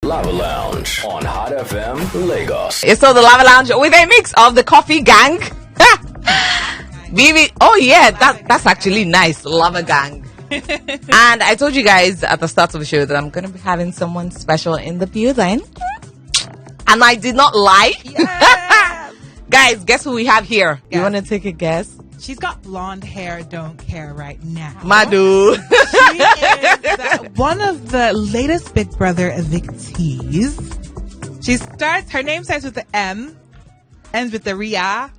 Lava Lounge on Hot FM Lagos. It's still the Lava Lounge with a mix of the Coffee Gang. BB, oh yeah, that's actually nice. Lava Gang. And I told you guys at the start of the show that I'm going to be having someone special in the building. And I did not lie. Yes. Guys, guess who we have here? Yes. You want to take a guess? She's got blonde hair, don't care right now. Madu. She is one of the latest Big Brother evictees. Her name starts with the M, ends with the Ria.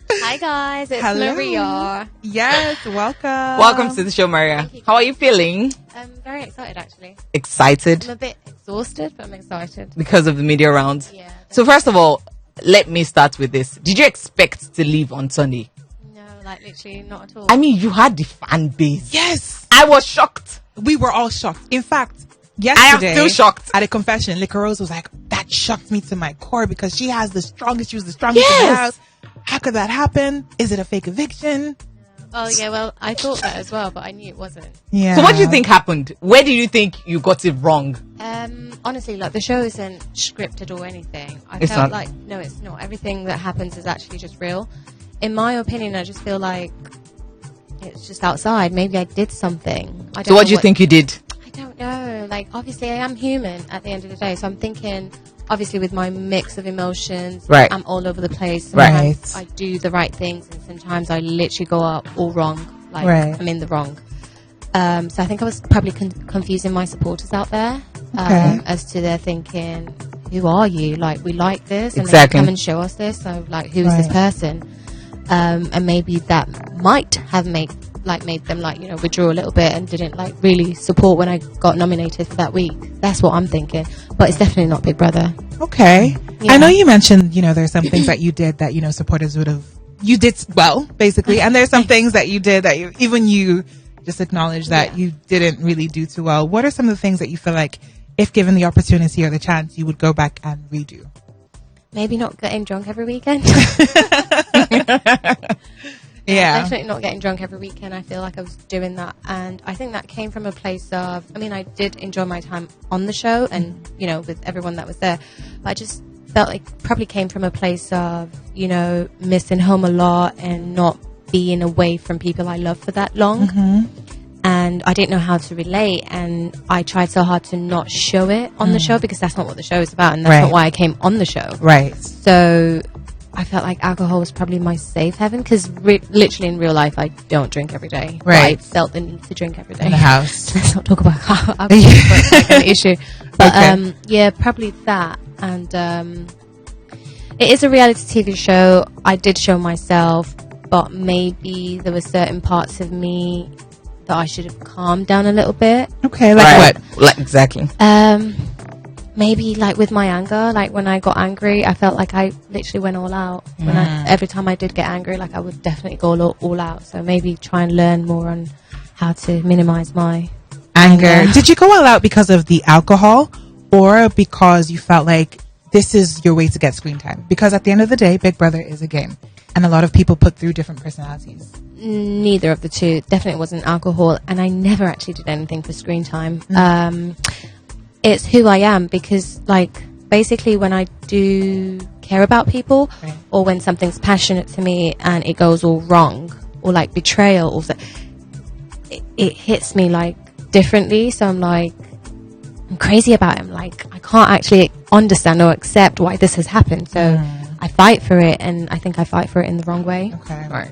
Hi guys, it's Hello. Maria. Yes, welcome. Welcome to the show, Maria. How are you feeling? I'm very excited actually. Excited? I'm a bit exhausted, but I'm excited. Because of the media rounds? Yeah. So first of all, let me start with this. Did you expect to leave on Sunday? No, like literally not at all. I mean, you had the fan base. Yes. I was shocked. We were all shocked. In fact, yesterday, I am still shocked. At a confession, Liquor Rose was like, that shocked me to my core because she was the strongest in the house. How could that happen? Is it a fake eviction? Oh yeah, well I thought that as well, but I knew it wasn't. Yeah. So what do you think happened? Where do you think you got it wrong? Honestly, like the show isn't scripted or anything. It's felt not? like no, it's not. Everything that happens is actually just real. In my opinion, I just feel like it's just outside. Maybe I did something. I don't So what know do you think you did? I don't know. Like, obviously, I am human at the end of the day. So I'm thinking, obviously, with my mix of emotions, Right. I'm all over the place. Right. Sometimes I do the right things, and sometimes I literally go out all wrong. Like, Right. I'm in the wrong. So I think I was probably confusing my supporters out there Okay. as to their thinking, who are you? Like, we like this, and Exactly. they come and show us this. So, like, who is this Right. person? And maybe that might have made them withdraw a little bit and didn't like really support when I got nominated for that week. That's what I'm thinking. But it's definitely not Big Brother. Okay. Yeah. I know you mentioned, there's some things that you did that, supporters you did well, basically. And there's some things that you did that you just acknowledged that you didn't really do too well. What are some of the things that you feel like, if given the opportunity or the chance, you would go back and redo? Maybe not getting drunk every weekend. Yeah. Definitely not getting drunk every weekend. I feel like I was doing that. And I think that came from a place of, I did enjoy my time on the show and, with everyone that was there. But I just felt like it probably came from a place of, missing home a lot and not being away from people I love for that long. Mm-hmm. And I didn't know how to relate. And I tried so hard to not show it on the show because that's not what the show is about. And that's Right. not why I came on the show. Right. So I felt like alcohol was probably my safe haven because literally in real life I don't drink every day. But Right. I felt the need to drink every day. In the house. Let's not talk about alcohol. It's like an issue. But Okay. yeah, probably that. And it is a reality TV show. I did show myself, but maybe there were certain parts of me that I should have calmed down a little bit. Okay, like Right. what? Like, exactly. Maybe like with my anger, like when I got angry, I felt like I literally went all out. Every time I did get angry, like I would definitely go all out. So maybe try and learn more on how to minimize my Anger. Did you go all out because of the alcohol or because you felt like this is your way to get screen time? Because at the end of the day, Big Brother is a game. And a lot of people put through different personalities. Neither of the two. Definitely wasn't alcohol, and I never actually did anything for screen time. It's who I am because, like, basically when I do care about people Right. or when something's passionate to me and it goes all wrong or like betrayal or it hits me like differently. So I'm like, I'm crazy about it. I'm like, I can't actually understand or accept why this has happened. So I fight for it, and I think I fight for it in the wrong way. Okay. Right.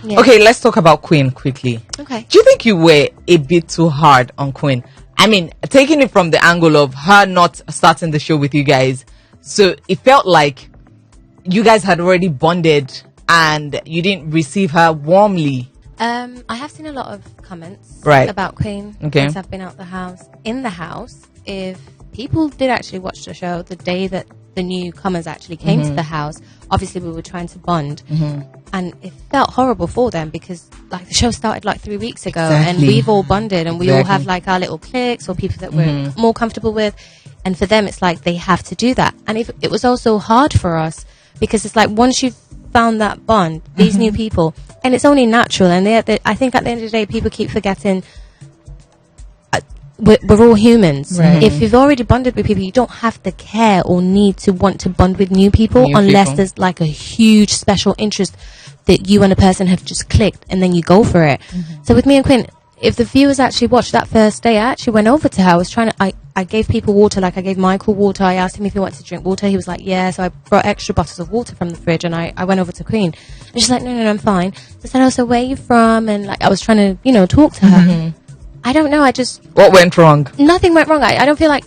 Yeah. Okay, let's talk about Queen quickly. Okay. Do you think you were a bit too hard on Queen? Taking it from the angle of her not starting the show with you guys. So it felt like you guys had already bonded and you didn't receive her warmly. I have seen a lot of comments Right. about Queen Okay. since I've been out the house. In the house, if people did actually watch the show the day that the newcomers actually came to the house, obviously we were trying to bond. And it felt horrible for them because like the show started like 3 weeks ago and Exactly. we've all bonded and we all Exactly. have like our little cliques or people that we're more comfortable with. And for them, it's like they have to do that. And it was also hard for us because it's like once you've found that bond, these new people, and it's only natural. And I think at the end of the day, people keep forgetting we're all humans. Right. If you've already bonded with people, you don't have to care or need to want to bond with new people unless there's like a huge special interest that you and a person have just clicked, and then you go for it. So with me and Quinn, if the viewers actually watched that first day, I actually went over to her. I was trying to, I gave people water, like I gave Michael water. I asked him if he wanted to drink water. He was like, yeah. So I brought extra bottles of water from the fridge, and I went over to Queen. And she's like, no, I'm fine. So I said, oh, so where are you from? And like, I was trying to, talk to her. I don't know. What went wrong? Nothing went wrong. I don't feel like,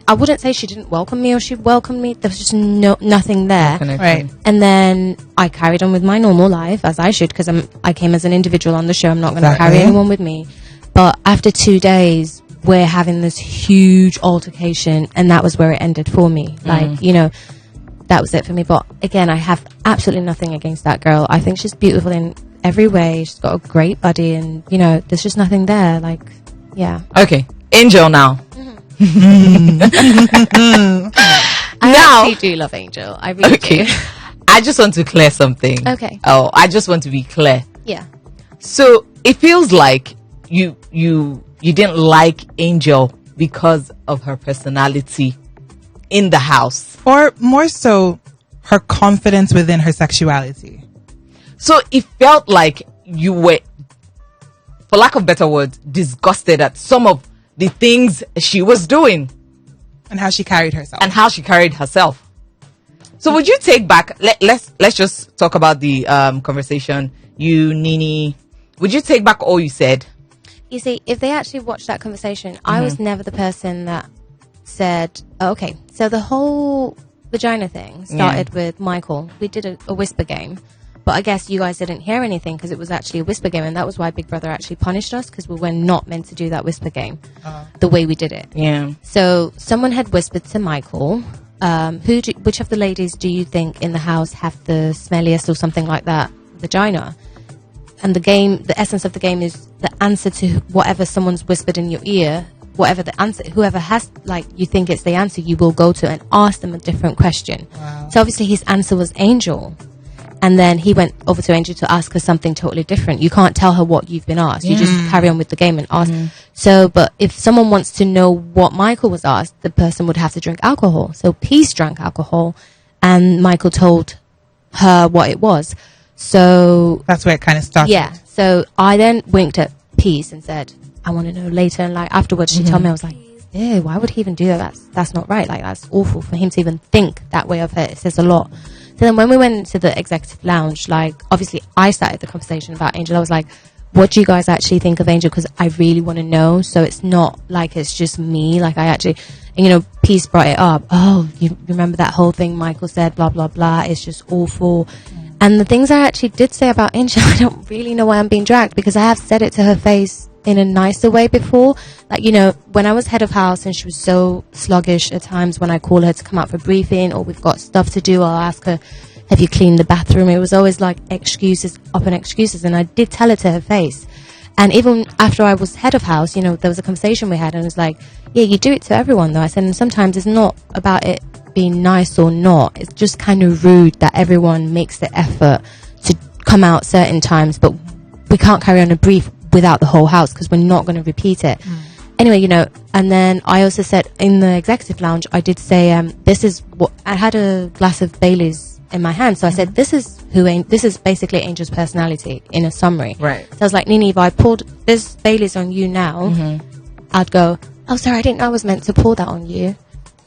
I wouldn't say she didn't welcome me or she welcomed me. There was just nothing there. Right. And then I carried on with my normal life, as I should, because I came as an individual on the show. I'm not going to carry anyone with me. But after 2 days, we're having this huge altercation, and that was where it ended for me. Like, that was it for me. But again, I have absolutely nothing against that girl. I think she's beautiful in every way. She's got a great body, and, there's just nothing there. Like, yeah. Okay. Angel now. I actually do love Angel. I really do. I just want to clear something. Okay. Oh, I just want to be clear. Yeah. So it feels like you didn't like Angel because of her personality in the house, or more so her confidence within her sexuality. So it felt like you were, for lack of better words, disgusted at some of the things she was doing and how she carried herself. So would you take back, let's just talk about the conversation, you, Nini, would you take back all you said? You see, if they actually watched that conversation, I was never the person that said, okay, so the whole vagina thing started with Michael. We did a whisper game, but I guess you guys didn't hear anything because it was actually a whisper game, and that was why Big Brother actually punished us, because we were not meant to do that whisper game the way we did it. Yeah. So someone had whispered to Michael, which of the ladies do you think in the house have the smelliest or something like that vagina? And the essence of the game is the answer to whatever someone's whispered in your ear, whatever the answer, whoever has, like, you think it's the answer, you will go to and ask them a different question. Wow. So obviously his answer was Angel. And then he went over to Angel to ask her something totally different. You can't tell her what you've been asked. You just carry on with the game and ask. So, but if someone wants to know what Michael was asked, the person would have to drink alcohol. So Peace drank alcohol, and Michael told her what it was. So that's where it kind of started. Yeah. So I then winked at Peace and said, I want to know later. And like afterwards, she told me, I was like, ew, why would he even do that? That's not right. Like, that's awful for him to even think that way of her. It says a lot. So then when we went to the executive lounge, like, obviously I started the conversation about Angel. I was like, what do you guys actually think of Angel? Because I really want to know. So it's not like it's just me. Like, I actually, and, Peace brought it up. Oh, you remember that whole thing Michael said, blah, blah, blah. It's just awful. And the things I actually did say about Angel, I don't really know why I'm being dragged, because I have said it to her face in a nicer way before. Like, when I was head of house and she was so sluggish at times, when I call her to come out for briefing or we've got stuff to do, I'll ask her, have you cleaned the bathroom? It was always like excuses upon excuses. And I did tell it to her face. And even after I was head of house, there was a conversation we had, and it was like, yeah, you do it to everyone though. I said, and sometimes it's not about it being nice or not. It's just kind of rude that everyone makes the effort to come out certain times, but we can't carry on a brief without the whole house because we're not going to repeat it. Anyway, and then I also said in the executive lounge, I did say, this is what I had, a glass of Bailey's in my hand. So I said, this is basically Angel's personality in a summary. Right. So I was like, Nini, if I poured this Bailey's on you now, I'd go, oh, sorry, I didn't know I was meant to pour that on you.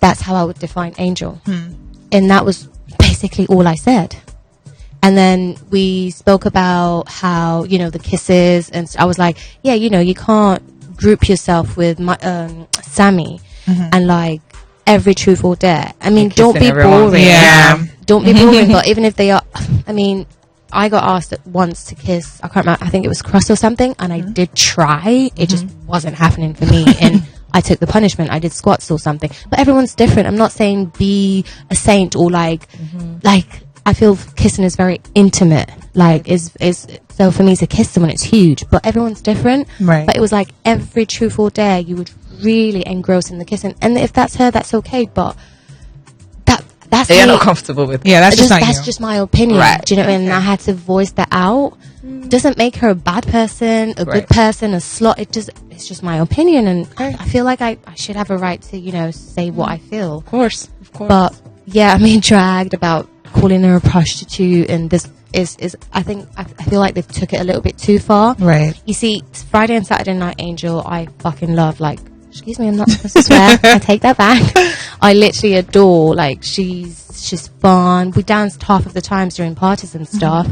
That's how I would define Angel. And that was basically all I said. And then we spoke about how, the kisses. And I was like, yeah, you can't group yourself with Sammy and like every truth or dare. I mean, don't be boring. Yeah. Don't be boring. But even if they are, I mean, I got asked once to kiss, I can't remember, I think it was Cross or something. And I did try. It just wasn't happening for me. And I took the punishment. I did squats or something. But everyone's different. I'm not saying be a saint or like I feel kissing is very intimate. Like, so for me to kiss someone, it's huge. But everyone's different. Right. But it was like every truth or dare, you would really engross in the kissing. And if that's her, that's okay. But that's you're not comfortable with. Yeah, that's just not that's you. just my opinion. Right. Do you know? And I had to voice that out. doesn't make her a bad person, a good person, a slut. It's just my opinion, and I feel like I should have a right to, you know, say what I feel. Of course. But yeah, I mean, dragged about calling her a prostitute, and this is I feel like they've took it a little bit too far. Right. You see, Friday and Saturday Night Angel, I fucking love. Like, excuse me, I'm not supposed to swear. I take that back. I literally adore. Like, she's fun. We danced half of the times during parties and stuff.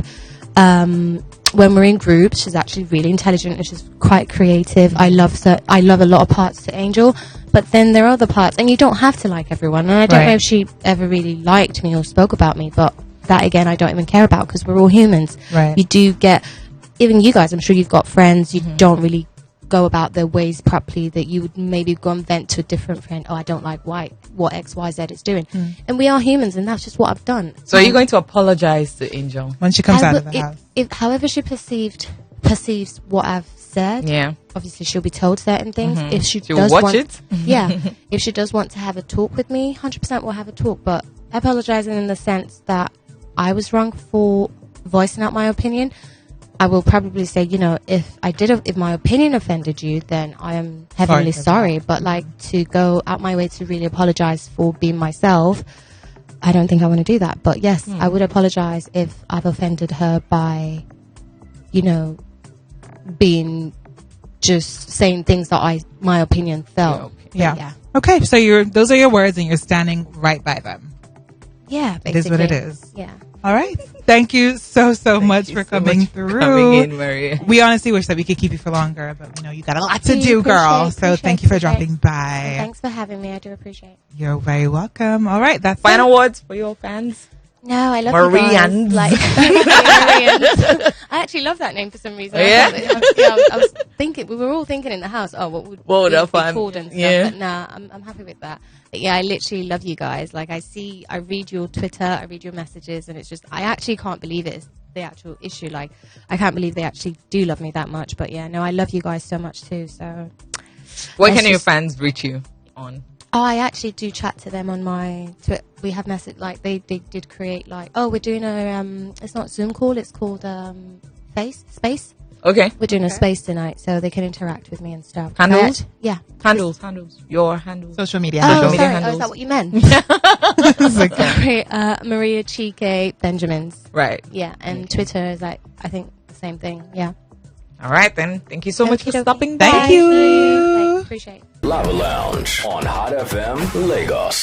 When we're in groups, she's actually really intelligent and she's quite creative. I love a lot of parts to Angel, but then there are other parts, and you don't have to like everyone. And I don't know if she ever really liked me or spoke about me, but that again, I don't even care about, because we're all humans. Right. You do get, even you guys, I'm sure you've got friends, you don't really go about their ways properly, that you would maybe go and vent to a different friend. Oh, I don't like what XYZ is doing. And we are humans, and that's just what I've done. So are you going to apologize to Angel When she comes out of the house? If however she perceives what I've said, obviously she'll be told certain things. If she She'll does watch want, it. if she does want to have a talk with me, 100% we'll have a talk. But apologizing in the sense that I was wrong for voicing out my opinion, I will probably say, you know, if my opinion offended you, then I am heavily sorry. But like, to go out my way to really apologize for being myself, I don't think I want to do that. But yes, I would apologize if I've offended her by, you know, being just saying things that my opinion felt. Yeah. Okay, so those are your words, and you're standing right by them. Yeah, basically. It is what it is. Yeah. All right. Thank you so much for coming through. Coming in, Maria. We honestly wish that we could keep you for longer, but you know, you got a lot to do, girl. So thank you for dropping by. Thanks for having me. I do appreciate it. You're very welcome. All right. That's Final words for your fans. No, I love Marians. you guys. Like, Marians. I actually love that name for some reason. Yeah? I was thinking, we were all thinking in the house, what would would we have be fun? called and stuff. Yeah. But nah, I'm happy with that. But yeah, I literally love you guys. Like, I read your Twitter, I read your messages, and it's just, I actually can't believe it's the actual issue. Like, I can't believe they actually do love me that much. But yeah, no, I love you guys so much too. So, Where can your fans reach you on? Oh, I actually do chat to them on my Twitter. We have message, like they did create, like, oh, we're doing a it's not Zoom call, it's called Space. Okay. We're doing a space tonight, so they can interact with me and stuff. Handles? Yeah. Handles. Your handles. social media. Oh, media sorry. handles. Oh, is that what you meant? It's okay. Sorry, Maria Chike Benjamins. Right. Yeah, and Twitter is like, I think the same thing. Yeah. All right, then. Thank you so much for Okey-dokey. stopping by. Thank you. Appreciate it. Lava Lounge on Hot FM Lagos.